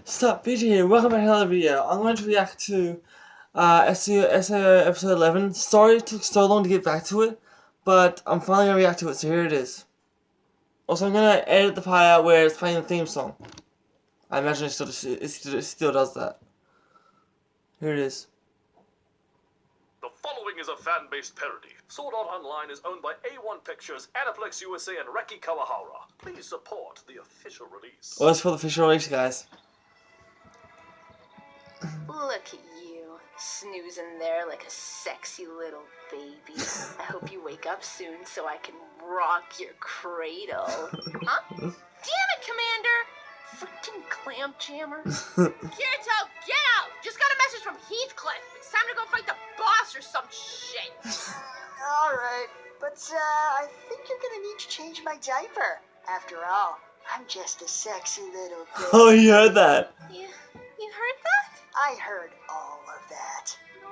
Stop, BJ here. Welcome back to another video. I'm going to react to SEO episode 11. Sorry it took so long to get back to it, but I'm finally going to react to it, so here it is. Also, I'm going to edit the part out where it's playing the theme song. I imagine it still does that. Here it is. The following is a fan-based parody. Sword Art Online is owned by A1 Pictures, Aniplex USA, and Reki Kawahara. Please support the official release. Oh, it's for the official release, guys. Look at you, snoozing there like a sexy little baby. I hope you wake up soon so I can rock your cradle. Huh? Damn it, Commander! Freaking clamp jammer. Kirito, get out! Just got a message from Heathcliff. It's time to go fight the boss or some shit. Alright, but I think you're gonna need to change my diaper. After all, I'm just a sexy little baby. Oh, you heard that. You heard that? I heard all of that. No.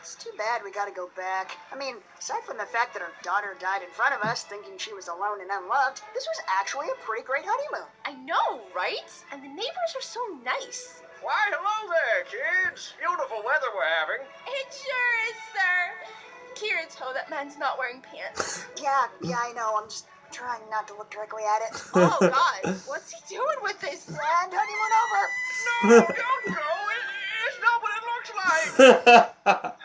It's too bad we gotta go back. I mean, aside from the fact that our daughter died in front of us, thinking she was alone and unloved, this was actually a pretty great honeymoon. I know, right? And the neighbors are so nice. Why, hello there, kids. Beautiful weather we're having. It sure is, sir. Kirito, that man's not wearing pants. Yeah, I know. I'm just trying not to look directly at it. Oh, God. What's he doing with this? And honeymoon over. No, don't go. It's not what it looks like.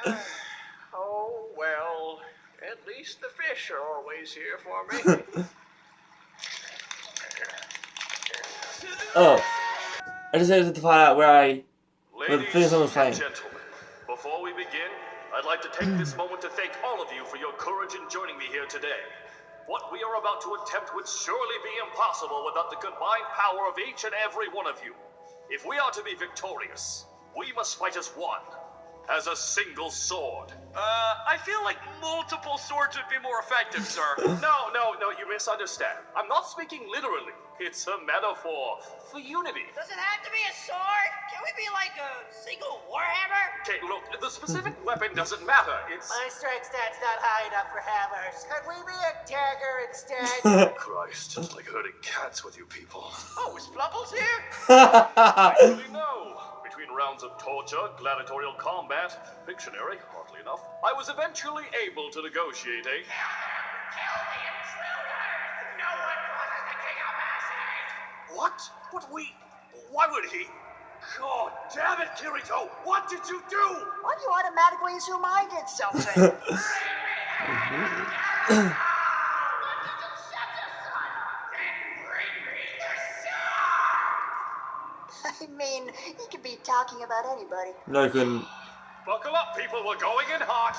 Oh, well, at least the fish are always here for me. Oh. I just edited the part out where the theme song was Ladies playing. and gentlemen, before we begin, I'd like to take this moment to thank all of you for your courage in joining me here today. What we are about to attempt would surely be impossible without the combined power of each and every one of you. If we are to be victorious, we must fight as one, as a single sword. I feel like multiple swords would be more effective, sir. No, you misunderstand. I'm not speaking literally. It's a metaphor for unity. Does it have to be a sword? Can we be like a single warhammer? Okay, look, the specific weapon doesn't matter. It's... My strength stat's not high enough for hammers. Could we be a dagger instead? Christ, it's like herding cats with you people. Oh, is Flubbles here? Actually, no. Between rounds of torture, gladiatorial combat, Pictionary, oddly enough, I was eventually able to negotiate a... Kill the intruder! No one crosses the king of masses! What? Why would he? God damn it, Kirito! What did you do? Why do you automatically assume I did something? I mean, he could be talking about anybody. No, I couldn't. Buckle up, people, we're going in hot.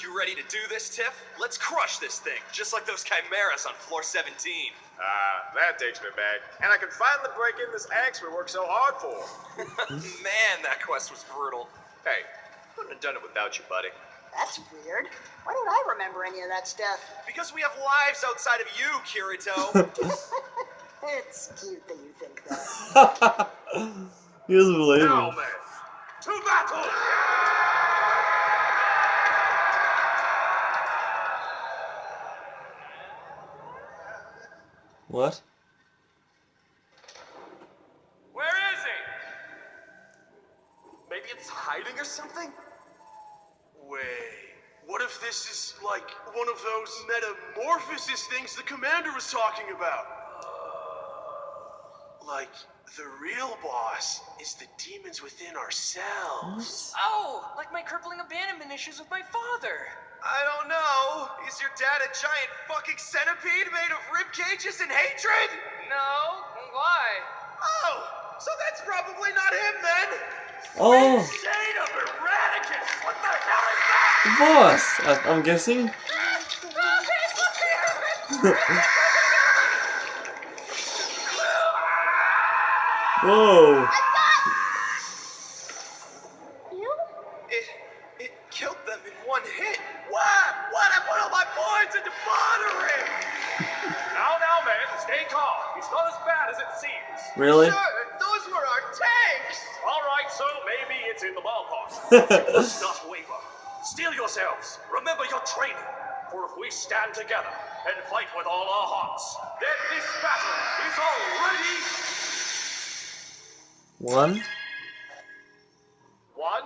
You ready to do this, Tiff? Let's crush this thing, just like those chimeras on floor 17. That takes me back. And I can finally break in this axe we worked so hard for. Man, that quest was brutal. Hey, couldn't have done it without you, buddy. That's weird. Why don't I remember any of that stuff? Because we have lives outside of you, Kirito. It's cute that you think that. He doesn't believe Now, him. men, to battle! What? Where is he? Maybe it's hiding or something? Wait, what if this is like one of those metamorphosis things the commander was talking about? Like, the real boss is the demons within ourselves. Oh, like my crippling abandonment issues with my father. I don't know. Is your dad a giant fucking centipede made of rib cages and hatred? No, why? Oh, so that's probably not him then. Oh, Shade of Eradicus! What the hell is that? boss! I'm guessing. Whoa! It killed them in one hit. What? I put all my points into bartering. Now, men, stay calm. It's not as bad as it seems. Really? Sure, those were our tanks. All right, so maybe it's in the ballpark. You must not waver. Steel yourselves. Remember your training. For if we stand together and fight with all our hearts, then this battle battle is already... 1. One?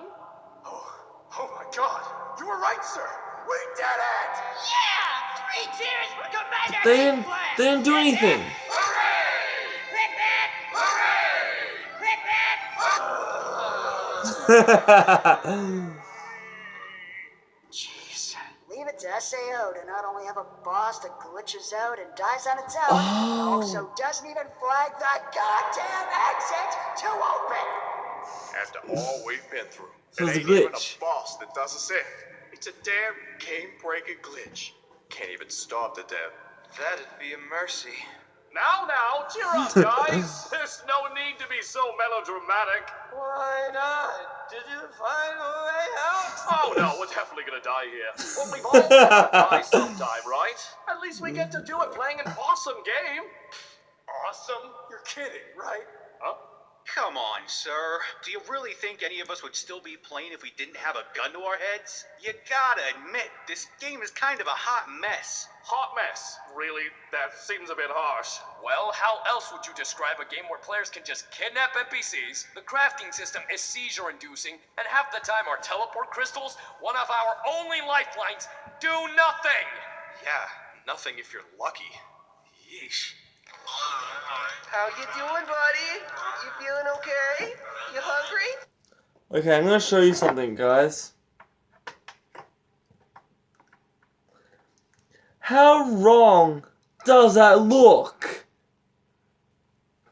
Oh my god. You were right, sir. We did it! Yeah! 3 cheers for Commander They didn't. Heathcliff! They didn't do anything. Hooray! Hip hip! Hooray! Hip hip! Jeez. Leave it to SAO to not only have a boss that glitches out and dies on its own, Oh. also doesn't even flag the goddamn exit to open. After all we've been through, So it it's a ain't even glitch. a boss that does us in. It's a damn game-breaking glitch. Can't even stop the death. That'd be a mercy. Now, cheer up, guys. There's no need to be so melodramatic. Why not? Did you find a way out? Oh no, we're definitely gonna die here. But we've all got to die sometime, right? At least we get to do it playing an awesome game. Awesome? You're kidding, right? Huh? Come on, sir. Do you really think any of us would still be playing if we didn't have a gun to our heads? You gotta admit, this game is kind of a hot mess. Hot mess. Really? That seems a bit harsh. Well, how else would you describe a game where players can just kidnap NPCs, the crafting system is seizure-inducing, and half the time our teleport crystals, one of our only lifelines, do nothing? Yeah, nothing if you're lucky. Yeesh. How you doing, buddy? You feeling okay? You hungry? Okay, I'm gonna show you something, guys. How wrong does that look?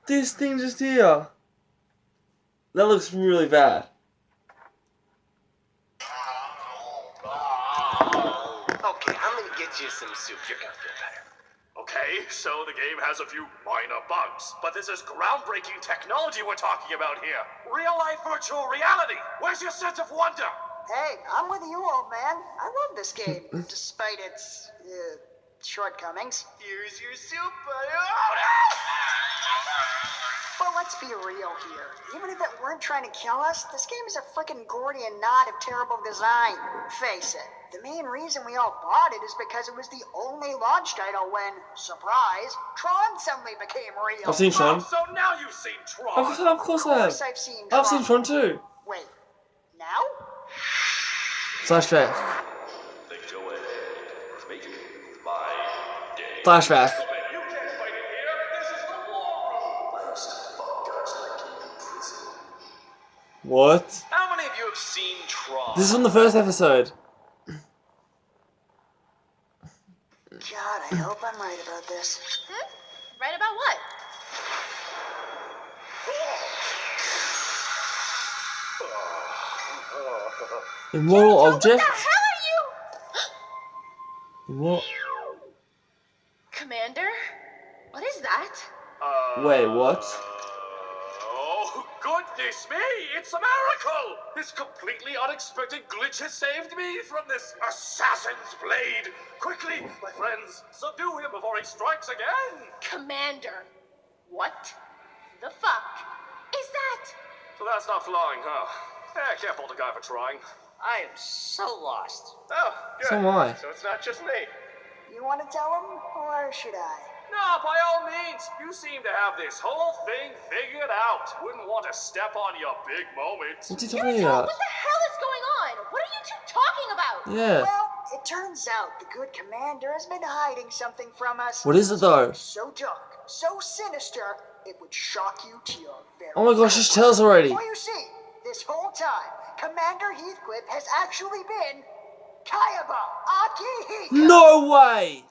This thing just here. That looks really bad. Okay, I'm gonna get you some soup. You're gonna feel better. Okay, so the game has a few minor bugs, but this is groundbreaking technology we're talking about here. Real-life virtual reality. Where's your sense of wonder? Hey, I'm with you, old man. I love this game, despite its shortcomings. Here's your soup, buddy. Oh, no! But let's be real here. Even if it weren't trying to kill us, this game is a freaking Gordian knot of terrible design. Face it, the main reason we all bought it is because it was the only launch title when, surprise, Tron suddenly became real. I've seen Tron. Oh, so now you've seen Tron. Of course I have. I've seen I've seen Tron too. Wait, now? Flashback. Think away. Speak my game. Flashback. You can't fight it here. This is the war room. I used to fuck guys like you in prison. What? How many of you have seen Tron? This is from the first episode. God, I hope I'm right about this. Right about what? Immortal object? What the hell are you? What? Commander? What is that? Wait, what? Oh, goodness me! It's a miracle! This completely unexpected glitch has saved me from this assassin's blade! Quickly, my friends, subdue him before he strikes again! Commander. What the fuck is that? So that's not flying, huh? I can't fault a guy for trying. I am so lost. Oh, good. So am I. So it's not just me. You want to tell him, or should I? No, by all means. You seem to have this whole thing figured out. Wouldn't want to step on your big moment. What's he You talking two, about? what the hell is going on? What are you two talking about? Yeah. Well, it turns out the good commander has been hiding something from us. What is it though? So dark, so sinister, it would shock you to your very Oh my gosh, just tell us already. Well, you see, this whole time, Commander Heathcliff has actually been Kayaba Akihiko. No way!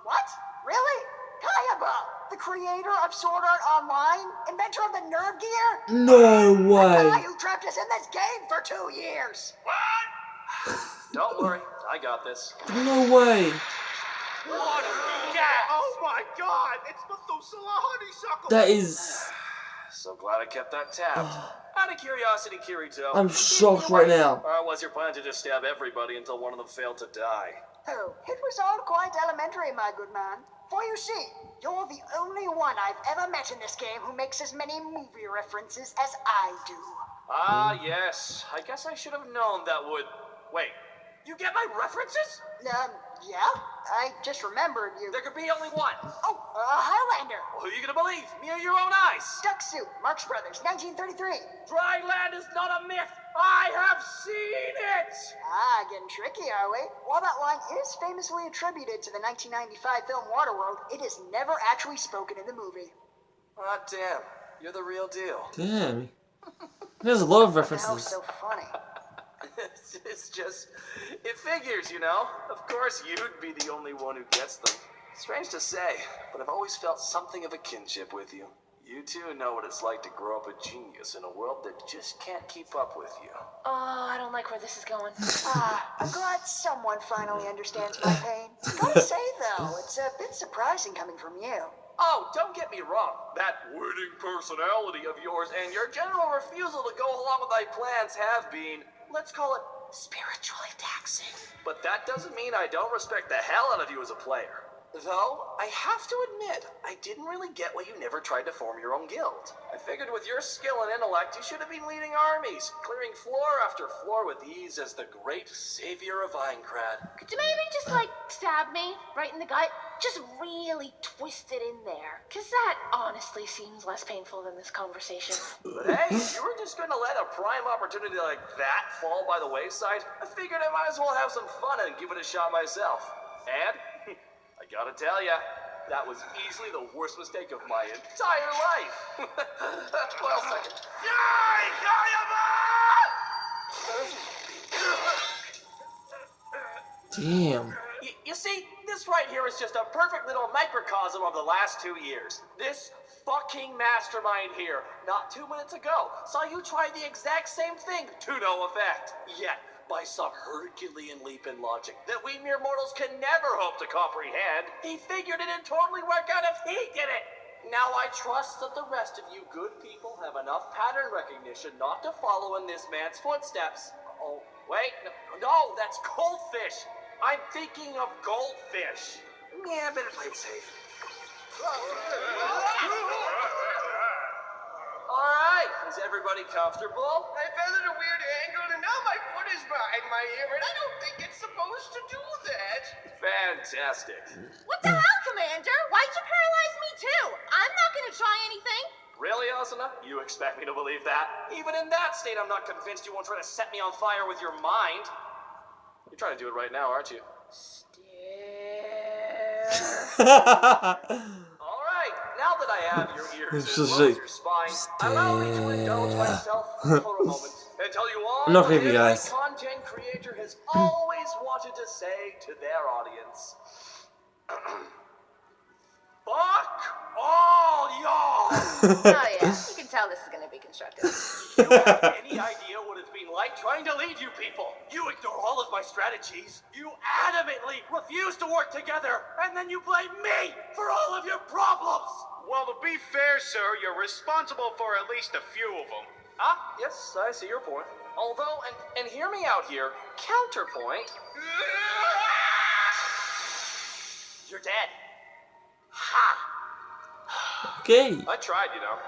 What? Really? Kayaba, the creator of Sword Art Online, inventor of the nerve gear? No The way! guy who trapped us in this game for 2 years. Don't worry, I got this. No way! What a gas! Oh my god! It's Methuselah Honeysuckle! That is... So glad I kept that tapped. Out of curiosity, Kirito. I'm shocked right now. Or was your plan to just stab everybody until one of them failed to die? Oh, it was all quite elementary, my good man. For you see, you're the only one I've ever met in this game who makes as many movie references as I do. Ah, yes. I guess I should have known that would... Wait, you get my references? Yeah? I just remembered you. There could be only one. Oh, Highlander. Who are you gonna believe? Me or your own eyes? Duck Soup, Marx Brothers, 1933. Dry land is not a myth. I have seen it. Getting tricky, are we? While that line is famously attributed to the 1995 film Waterworld, it is never actually spoken in the movie. Ah, damn. You're the real deal. Damn. There's a lot of What the hell's references. so funny? It's just, it figures, you know. Of course, you'd be the only one who gets them. Strange to say, but I've always felt something of a kinship with you. You too know what it's like to grow up a genius in a world that just can't keep up with you. Oh, I don't like where this is going. I'm glad someone finally understands my pain. Gotta say, though, it's a bit surprising coming from you. Oh, don't get me wrong. That winning personality of yours and your general refusal to go along with my plans have been, let's call it, spiritually taxing. But that doesn't mean I don't respect the hell out of you as a player. Though, I have to admit, I didn't really get why you never tried to form your own guild. I figured with your skill and intellect, you should have been leading armies, clearing floor after floor with ease as the great savior of Aincrad. Could you maybe just, like, stab me right in the gut? Just really twist it in there. Because that honestly seems less painful than this conversation. But hey, if you were just going to let a prime opportunity like that fall by the wayside, I figured I might as well have some fun and give it a shot myself. And I gotta tell ya, that was easily the worst mistake of my entire life. Well, second. Damn. You see, this right here is just a perfect little microcosm of the last 2 years. This fucking mastermind here, not 2 minutes ago, saw you try the exact same thing to no effect. Yet, by some Herculean leap in logic that we mere mortals can never hope to comprehend, he figured it'd totally work out if he did it. Now I trust that the rest of you good people have enough pattern recognition not to follow in this man's footsteps. Oh, wait, no, that's goldfish. I'm thinking of goldfish. Yeah, better play it safe. Alright, is everybody comfortable? I fell at a weird angle and now my foot is behind my ear and I don't think it's supposed to do that. Fantastic. What the hell, Commander? Why'd you paralyze me too? I'm not gonna try anything. Really, Asuna? You expect me to believe that? Even in that state, I'm not convinced you won't try to set me on fire with your mind. You're trying to do it right now, aren't you? Alright, now that I have your ears It's as just well like, as your spine, allow me to indulge myself for a moment and tell you all I'm not what creepy, every guys. content creator has always wanted to say to their audience. Fuck all y'all! Oh yeah, you can tell this is gonna be constructive. You have any idea what it's been like trying to lead you people? You ignore all of my strategies. You adamantly refuse to work together, and then you blame me for all of your problems. Well, to be fair, sir, you're responsible for at least a few of them. Ah, yes, I see your point. Although, and hear me out here, counterpoint. You're dead. Ha! Okay. I tried, you know.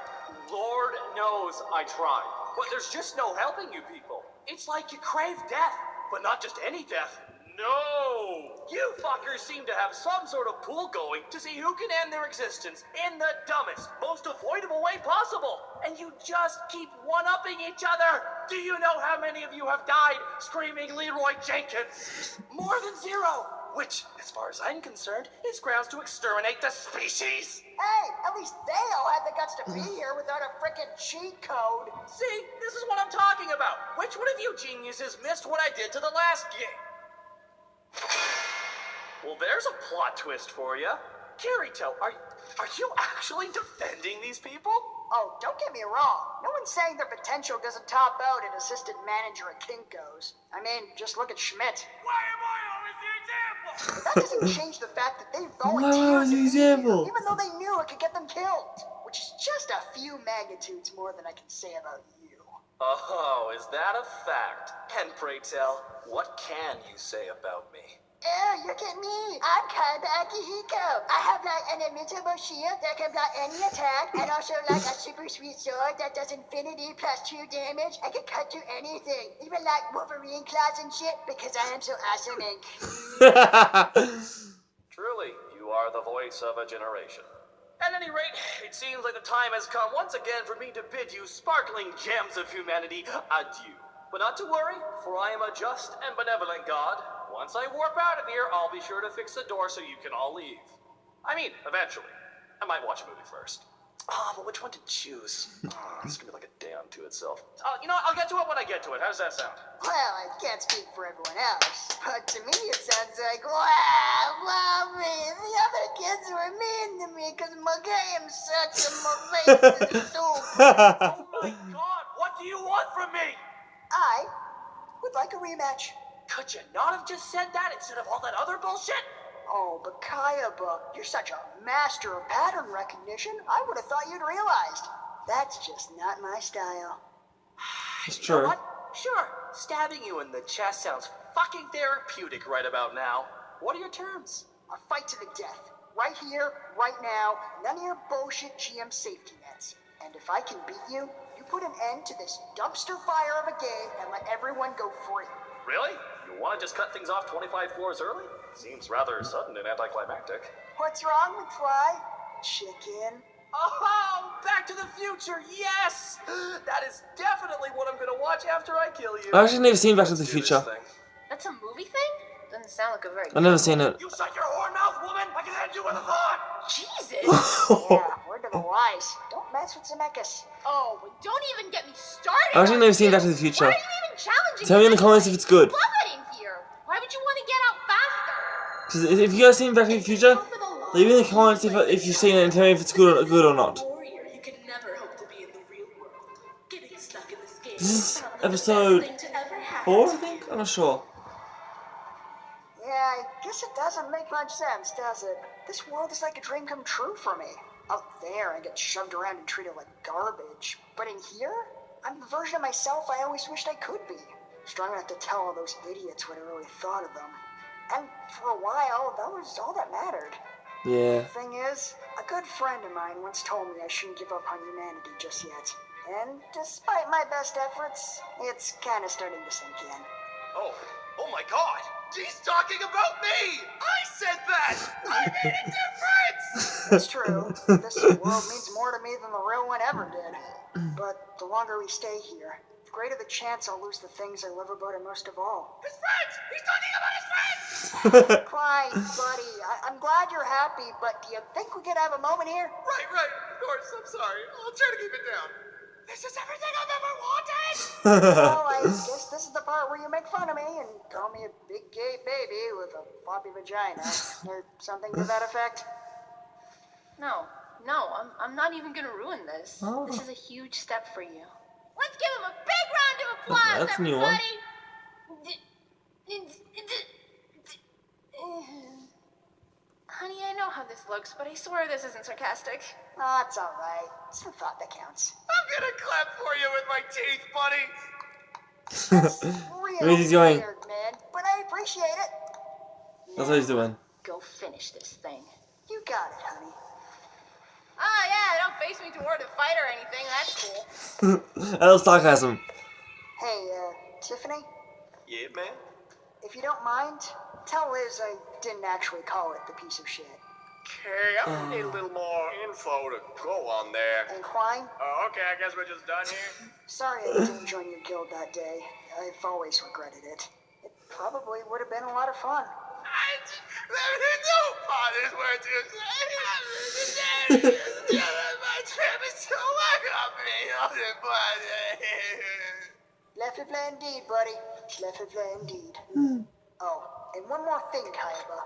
Lord knows I tried. But there's just no helping you people. It's like you crave death, but not just any death. No! You fuckers seem to have some sort of pool going to see who can end their existence in the dumbest, most avoidable way possible. And you just keep one-upping each other. Do you know how many of you have died screaming Leroy Jenkins? More than 0. Which, as far as I'm concerned, is grounds to exterminate the species. Hey, at least they all had the guts to be here without a frickin' cheat code. See, this is what I'm talking about. Which one of you geniuses missed what I did to the last game? Well, there's a plot twist for you. Kirito, are you actually defending these people? Oh, don't get me wrong. No one's saying their potential doesn't top out at assistant manager at Kinko's. I mean, just look at Schmidt. Why am I always the example? But that doesn't change the fact that they Wow, volunteered to be here, example. even though they knew it could get them killed. Which is just a few magnitudes more than I can say about you. Oh, is that a fact? And pray tell, what can you say about me? Oh, look at me. I'm Kaiba Akihiko. I have like an invincible shield that can block any attack, and also like a super sweet sword that does infinity plus 2 damage. I can cut through anything, even like Wolverine claws and shit, because I am so awesome and Truly, you are the voice of a generation. At any rate, it seems like the time has come once again for me to bid you sparkling gems of humanity adieu. But not to worry, for I am a just and benevolent god. Once I warp out of here, I'll be sure to fix the door so you can all leave. I mean, eventually. I might watch a movie first. But which one to choose? It's gonna be like a day unto itself. You know what? I'll get to it when I get to it. How does that sound? Well, I can't speak for everyone else, but to me it sounds like, wow, mommy, the other kids were mean to me because my game sucked and my face is stupid. Oh my god, what do you want from me? I would like a rematch. Could you not have just said that instead of all that other bullshit? Oh, but Kayaba, you're such a master of pattern recognition. I would have thought you'd realized. That's just not my style. It's You know true. what? Sure, stabbing you in the chest sounds fucking therapeutic right about now. What are your terms? A fight to the death. Right here, right now. None of your bullshit GM safety nets. And if I can beat you, you put an end to this dumpster fire of a game and let everyone go free. Really? You want to just cut things off 25 floors early? Seems rather sudden and anticlimactic. What's wrong, McFly? Chicken? Oh, Back to the Future, yes! That is definitely what I'm gonna watch after I kill you. I've actually never seen Back to the Let's do this Future. thing. That's a movie thing? Doesn't sound like a very I've never seen it. You shut your whore mouth, woman! I can end you with a thought! Jesus! Yeah, word to the wise. Don't mess with Zemeckis. Oh, but don't even get me started. I've actually on never seen this. Back to the Future. Why are you even challenging Tell me in the comments if anyway? it's good. Love it in here. Why would you want to get out faster? 'Cause if you guys seen Back to the Future, leave in the comments if you've seen it and tell me if it's good or not. Warrior, you can never hope to be in the real world. Getting stuck in this game This is is probably the episode best thing to ever happen 4, I to think? you. I'm not sure. Yeah, I guess it doesn't make much sense, does it? This world is like a dream come true for me. Out there, I get shoved around and treated like garbage. But in here, I'm the version of myself I always wished I could be. Strong enough to tell all those idiots what I really thought of them. And for a while, that was all that mattered. Yeah. The thing is, a good friend of mine once told me I shouldn't give up on humanity just yet. And despite my best efforts, it's kind of starting to sink in. Oh my god! He's talking about me! I said that! I made a difference! It's true. This world means more to me than the real one ever did. But the longer we stay here, the greater the chance I'll lose the things I love about it most of all. His friends! He's talking about his friends! Clyde, buddy, I'm glad you're happy, but do you think we could have a moment here? Right, of course, I'm sorry. I'll try to keep it down. This is everything I've ever wanted! Well, I guess this is the part where you make fun of me and call me a big gay baby with a floppy vagina, or something to that effect. No, I'm not even gonna ruin this. Oh. This is a huge step for you. Let's give him a big round of applause, That's a new one. everybody! Honey, I know how this looks, but I swear this isn't sarcastic. Oh, it's all right. It's the thought that counts. I'm gonna clap for you with my teeth, buddy! Real Where's he going? weird, man, but I appreciate it. That's what he's doing. Go finish this thing. You got it, honey. Oh yeah, don't face me toward a fight or anything, that's cool. That was sarcasm. Hey, Tiffany, Yeah, man? if you don't mind, tell Liz I didn't actually call it the piece of shit. Okay, I'm gonna need a little more info to go on there. And Klein, Oh, okay, I guess we're just done here. sorry I didn't join your guild that day. I've always regretted it. It probably would have been a lot of fun. There's no part is worth to say. My trip is so work on me, Leffivla indeed, buddy. Leffivla indeed. Oh, and one more thing, Kaiba.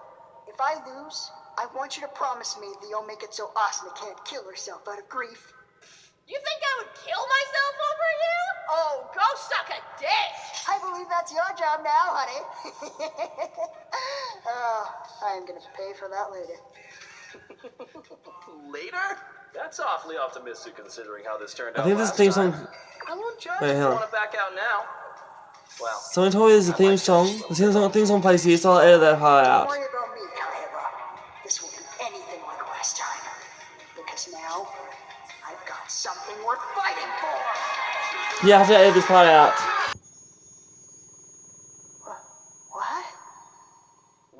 If I lose, I want you to promise me that you'll make it so Asuna can't kill herself out of grief. You think I would kill myself over you? Oh, go suck a dick! I believe that's your job now, honey. Oh, I'm gonna pay for that later. Later? That's awfully optimistic considering how this turned I out think this last theme time. song. I won't judge Wait, if you hang on. want to back out now. Well, Someone told me there's a theme song. The theme song plays here, so I'll edit that part Don't out. worry about me, Kaiba. This won't be anything like last time. Because now, I've got something worth fighting for. Yeah, I have to edit this part out. What?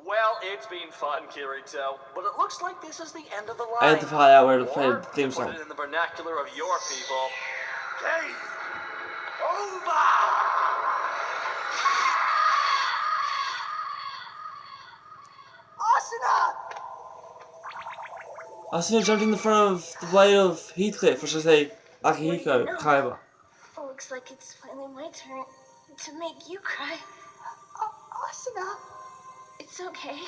well, it's been fun, Kirito, but it looks like this is the end of the line. I had to find out where to play Or, the theme to put song. it in the vernacular of your people, game over! Asuna jumped in the front of the blade of Heathcliff, or should I say Akihiko Kaiba. Looks like it's finally my turn to make you cry. Asuna. It's okay.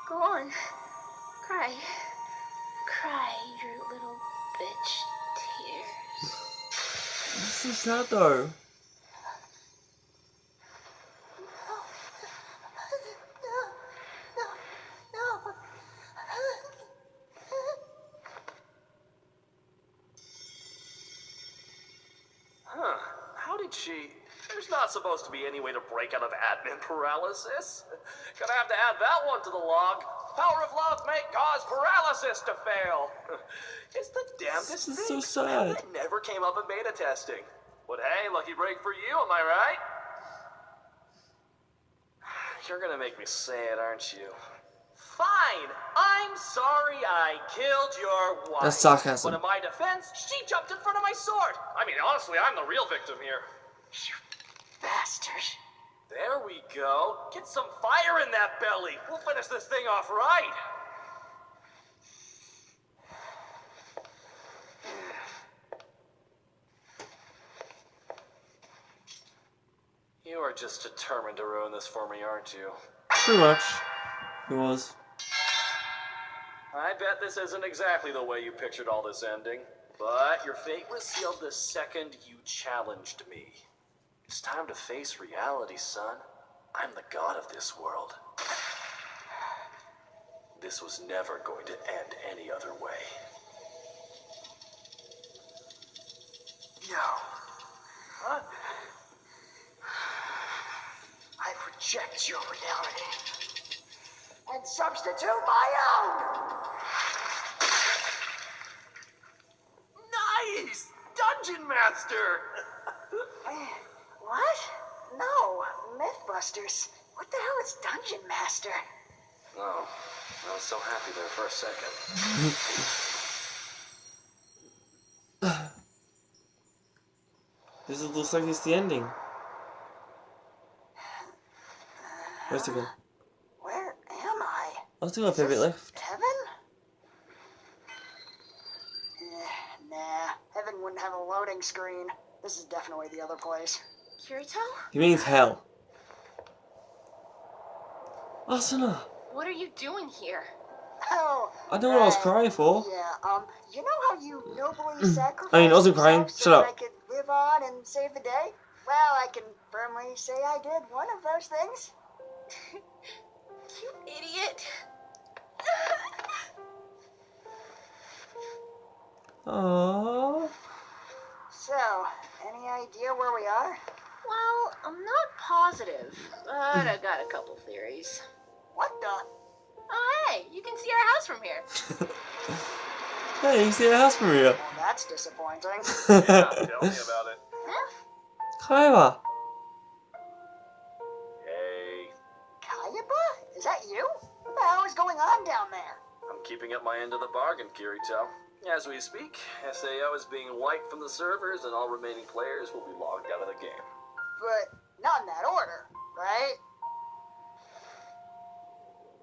Go on. Cry. Cry your little bitch tears. That's so sad though. Huh. How did she... There's not supposed to be any way to break out of admin paralysis. Gonna have to add that one to the log. Power of love may cause paralysis to fail. It's the damnedest This is thing. so sad. That never came up in beta testing. But hey, lucky break for you, am I right? You're gonna make me say it, aren't you? Fine. I'm sorry I killed your wife. That's sarcasm. But in my defense, she jumped in front of my sword. I mean, honestly, I'm the real victim here. Bastard. There we go. Get some fire in that belly. We'll finish this thing off right. You are just determined to ruin this for me, aren't you? Pretty much. He was. I bet this isn't exactly the way you pictured all this ending. But your fate was sealed the second you challenged me. It's time to face reality, son. I'm the god of this world. This was never going to end any other way. No. What? I reject your reality and substitute my own. Nice! Dungeon Master! What? No, Mythbusters. What the hell is Dungeon Master? Oh, I was so happy there for a second. This looks like it's the ending. Where's it go? Where am I? I'll still have a bit left. Heaven? Nah, heaven wouldn't have a loading screen. This is definitely the other place. Kirito? He means hell. Asuna! What are you doing here? Oh, I know what I was crying for. Yeah, you know how you nobly sacrificed I mean, I wasn't crying. yourself so Shut that up. I could live on and save the day? Well, I can firmly say I did one of those things. You idiot. Aww. So, any idea where we are? Well, I'm not positive, but I got a couple theories. What the? Oh, hey, you can see our house from here. Hey, you see a house from here. Well, that's disappointing. Yeah, tell me about it. Kaiba. Hey, Kayaba? Is that you? What the hell is going on down there? I'm keeping up my end of the bargain, Kirito. As we speak, SAO is being wiped from the servers and all remaining players will be logged out of the game. But not in that order, right?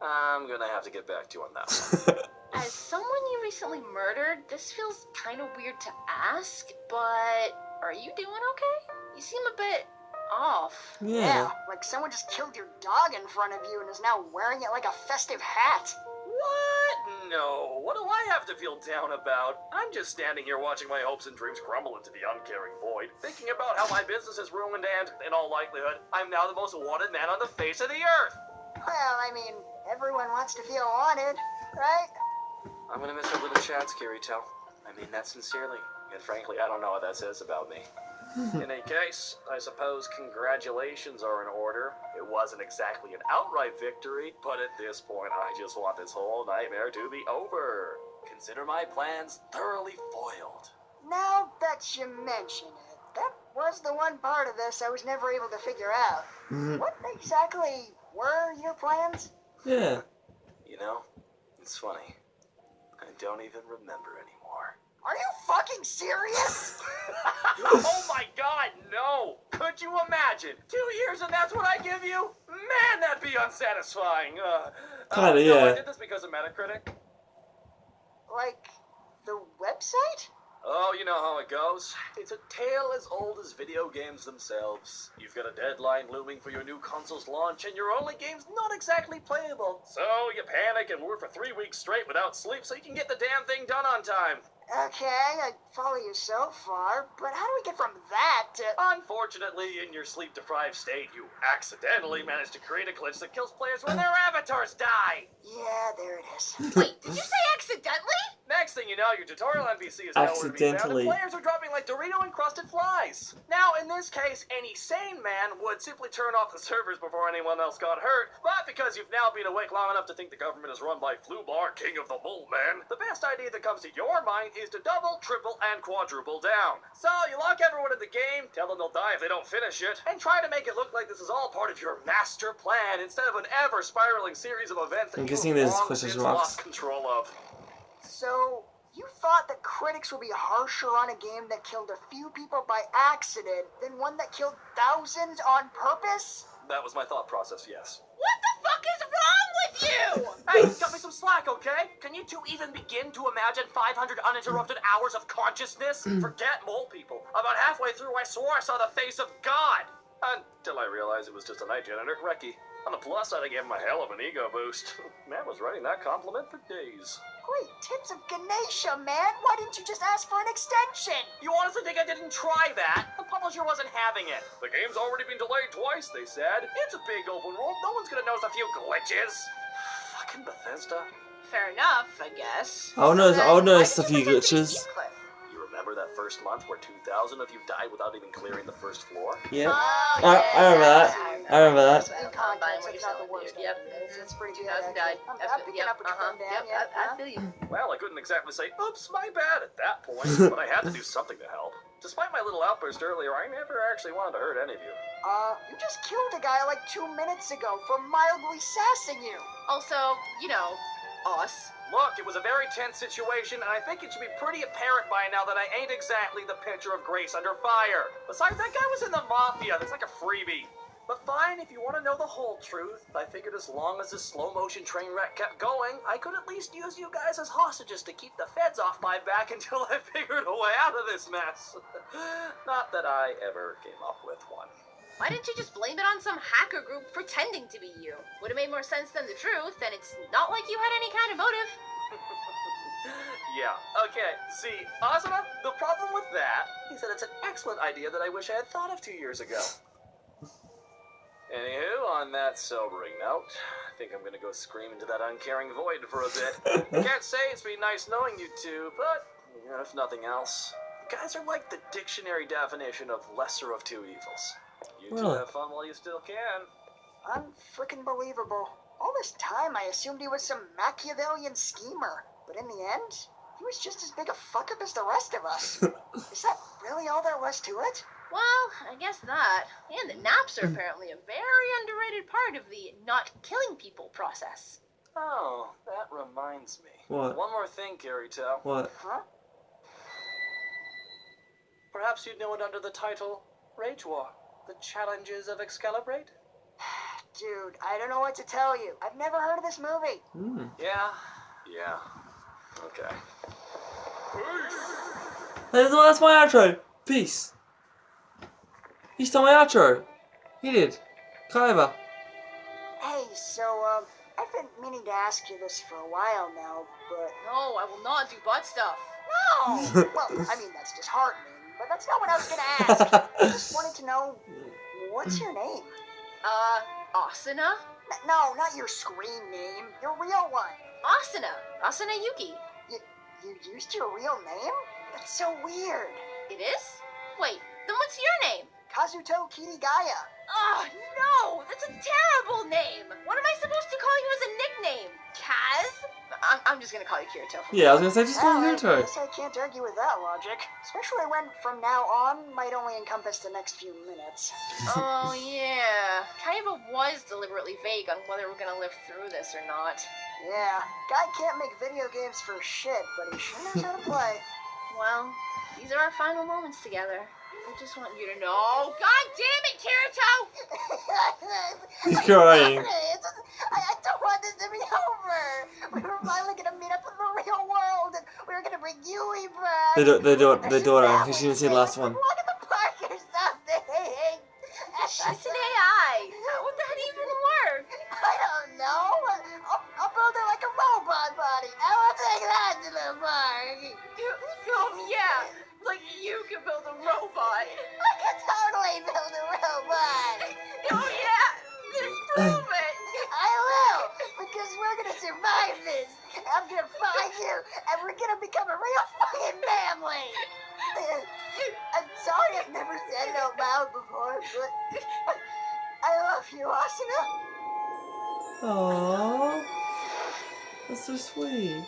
I'm gonna have to get back to you on that one. As someone you recently murdered, this feels kind of weird to ask, but are you doing okay? You seem a bit off. Yeah. Like someone just killed your dog in front of you and is now wearing it like a festive hat. What? No. What do I have to feel down about? I'm just standing here watching my hopes and dreams crumble into the uncaring void, thinking about how my business is ruined and, in all likelihood, I'm now the most wanted man on the face of the earth. Well, I mean, everyone wants to feel wanted, right? I'm gonna miss our little chats, Kirito. I mean that sincerely. And frankly, I don't know what that says about me. In any case, I suppose congratulations are in order. It wasn't exactly an outright victory, but at this point, I just want this whole nightmare to be over. Consider my plans thoroughly foiled. Now that you mention it, that was the one part of this I was never able to figure out. What exactly were your plans? Yeah. know, it's funny. I don't even remember anymore. Are you fucking serious? Oh my god, no! Could you imagine? 2 years and that's what I give you? Man, that'd be unsatisfying. Kinda, No, I yeah. did this because of Metacritic. Like, the website? Oh, you know how it goes. It's a tale as old as video games themselves. You've got a deadline looming for your new console's launch, and your only game's not exactly playable. So you panic and work for 3 weeks straight without sleep so you can get the damn thing done on time. Okay, I follow you so far, but how do we get from that to... Unfortunately, in your sleep-deprived state, you accidentally manage to create a glitch that kills players when their avatars die. Yeah, there it is. Wait, did you say accidentally? Next thing you know, your tutorial NPC is nowhere to be found, Accidentally. and players are dropping like Dorito-encrusted flies. Now, in this case, any sane man would simply turn off the servers before anyone else got hurt, but because you've now been awake long enough to think the government is run by Flubar, king of the Bullman, the best idea that comes to your mind is to double, triple, and quadruple down. So, you lock everyone in the game, tell them they'll die if they don't finish it, and try to make it look like this is all part of your master plan instead of an ever-spiraling series of events that I'm you've guessing there's long Clutches since Rocks. lost control of. So, you thought the critics would be harsher on a game that killed a few people by accident than one that killed thousands on purpose? That was my thought process, yes. What the fuck is wrong with you? Hey, cut me some slack, okay? Can you two even begin to imagine 500 uninterrupted hours of consciousness? Forget mole people. About halfway through, I swore I saw the face of God. Until I realized it was just a night janitor, Reki. On the plus side, I gave him a hell of an ego boost. Man was writing that compliment for days. Great tits of Ganesha, man! Why didn't you just ask for an extension? You honestly think I didn't try that? The publisher wasn't having it. The game's already been delayed twice, they said. It's a big open world. No one's gonna notice a few glitches. Fucking Bethesda. Fair enough, I guess. I'll notice a Why few did you pretend to be glitches. Heathcliff? You remember that first month where 2,000 of you died without even clearing the first floor? Yeah. Oh, I remember that. I remember that. Well, In I'm buying context, what it's you're not the selling, worst. dude. Yep. It's pretty good. 2,000 died. I'm Absolutely. picking up what you're putting down. Yep, Yeah, I feel you. Well, I couldn't exactly say, oops, my bad at that point, but I had to do something to help. Despite my little outburst earlier, I never actually wanted to hurt any of you. You just killed a guy like 2 minutes ago for mildly sassing you. Also, you know, us. Look, it was a very tense situation, and I think it should be pretty apparent by now that I ain't exactly the picture of grace under fire. Besides, that guy was in the Mafia. That's like a freebie. But fine, if you want to know the whole truth, I figured as long as this slow-motion train wreck kept going, I could at least use you guys as hostages to keep the feds off my back until I figured a way out of this mess. Not that I ever came up with one. Why didn't you just blame it on some hacker group pretending to be you? Would have made more sense than the truth, and it's not like you had any kind of motive. Yeah, okay, see, Asuna, the problem with that is that it's an excellent idea that I wish I had thought of 2 years ago. Anywho, on that sobering note, I think I'm gonna go scream into that uncaring void for a bit. Can't say it's been nice knowing you two, but you know, if nothing else, you guys are like the dictionary definition of lesser of two evils. You two Really? have fun while you still can. Unfrickin' believable. All this time I assumed he was some Machiavellian schemer, but in the end, he was just as big a fuck-up as the rest of us. Is that really all there was to it? Well, I guess that. And the naps are apparently a very underrated part of the not killing people process. Oh, that reminds me. What? One more thing, Kirito. What? Huh? Perhaps you'd know it under the title Rage War, The Challenges of Excalibrate? Dude, I don't know what to tell you. I've never heard of this movie. Hmm. Yeah. Okay. That's my outro. Peace. He stole my outro. He did. Kaiba. Hey, so, I've been meaning to ask you this for a while now, but... No, I will not do butt stuff. No! Well, I mean, that's disheartening, but that's not what I was gonna ask. I just wanted to know, what's your name? Asuna? No, not your screen name. Your real one. Asuna. Asuna Yuki. You used your real name? That's so weird. It is? Wait, then what's your name? Kazuto Kirigaya. Oh, no! That's a terrible name! What am I supposed to call you as a nickname? Kaz? I'm just gonna call you Kirito. Yeah, I was gonna say just call Well, him I Naruto. guess I can't argue with that logic. Especially when from now on might only encompass the next few minutes. Oh, yeah. Kaiba was deliberately vague on whether we're gonna live through this or not. Yeah, guy can't make video games for shit, but he sure knows how to play. Well, these are our final moments together. I just want you to know. God damn it, Kirito! He's crying. I don't want this to be over. We were finally gonna meet up in the real world, and we were gonna bring Yui back. They do it, because she didn't see the last one. Walk in the park or something. She's an AI. How would that even work? I don't know. I'll build her like a robot body. I will take that to the park. Yeah, like you can build a robot. I can totally build a robot. Yeah, just prove it. I will, because we're gonna survive this. I'm gonna find you, and we're gonna become a real fucking family. I'm sorry I've never said it out loud before, but I love you, Asuna. Aww. That's so sweet.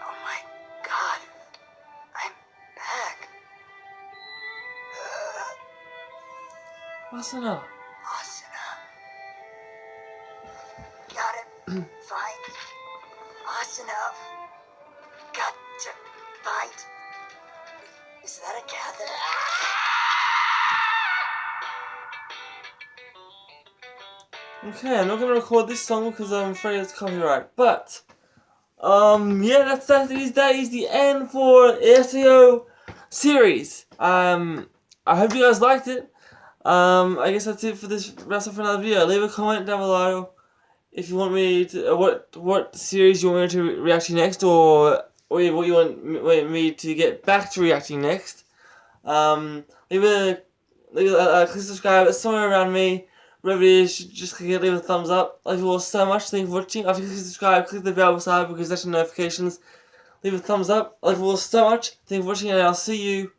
Oh my god. I'm back. Asuna. Asuna. Got it. Find Asuna. Got to find. Is that a cat? Okay, I'm not gonna record this song because I'm afraid it's copyright. But yeah, that is the end for SEO series. I hope you guys liked it. I guess that's it for this. That's it for another video. Leave a comment down below if you want me to what series you want me to react to next, or what you want me to get back to reacting next. Leave a click subscribe. It's somewhere around me. Wherever it is, just click it, leave a thumbs up. Thank you all so much. Thank you for watching. After you click subscribe, click the bell beside because that's your notifications. Leave a thumbs up. Thank you all so much. Thank you for watching, and I'll see you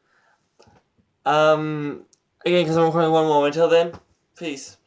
again because I'm recording one more. Until then, peace.